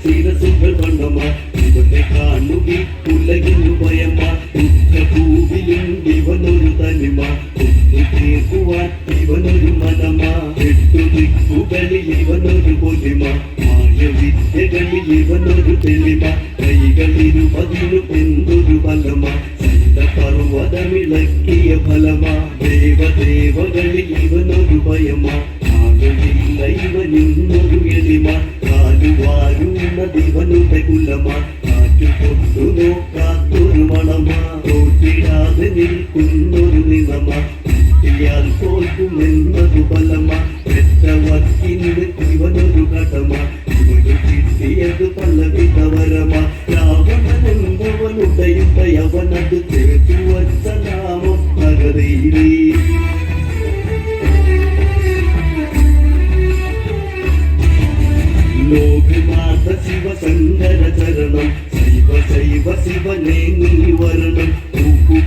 ശിരസുകൾ വണ്ണമ ഇവനെ കാണുകി ഉലകിന്നു ഭയമ പൂവിലും ഇവനൊരു തനിമ ഒന്നു കേൾക്കുവാൻ ഇവനൊരു മനമ എട്ടു ദിക്കുകളിൽ ഇവനൊരു പൊലിമ മായവിദ്യകളിൽ ഇവനൊരു തെളിമ കൈകളിരുപതിനും എന്തൊരു ബലമ പർവ്വതമിളക്കിയ ഫലമ ദേവദേവകളിൽ ഇവനൊരു ഭയമ ആകയില്ല ഇവനിന്നൊരു എളിമ കാലുവാരുന്നതിവനുടെ കുലമ കാറ്റു കൊണ്ടു നോക്കാത്തൊരു മണമ തോറ്റിടാതെ നിൽക്കുന്നൊരു നിലമ കിട്ടിയാൽ തോൽക്കുമെന്നതു ബലമ പെറ്റവർക്കിന്ന് ഇവനൊരു കടമ ഇവന് കിട്ടിയത് പലവിധവരമ രാവണനെന്തവനുടയുടയവനത് ചേർത്തു വച്ച നാമം നഗരയിലേ ലോകനാഥ ശിവശങ്കര ചരണം ശൈവ ശൈവ ശിവനേ നീ വരണം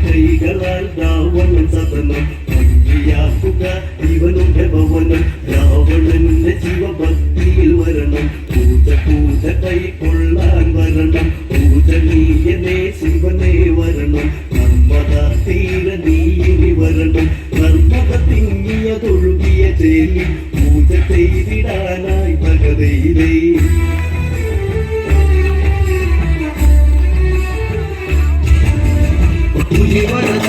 കൈകളാൽ രാവണൻ സദനം ഭംഗിയാക്കുക ഇവനുടെ ഭവനം രാവണന്റെ ശിവഭക്തിയിൽ വരണം പൂജ പൂജ കൈക്കൊള്ളാൻ വരണം പൂജനീയനേ ശിവനേ വരണം നർമ്മദ തീര നീ വരണം നർമ്മദ തിങ്ങിയതൊഴുകിയ ചേലി പൂജ ചെയ്തിടാനായി ഭഗതയിലേ പുലിവര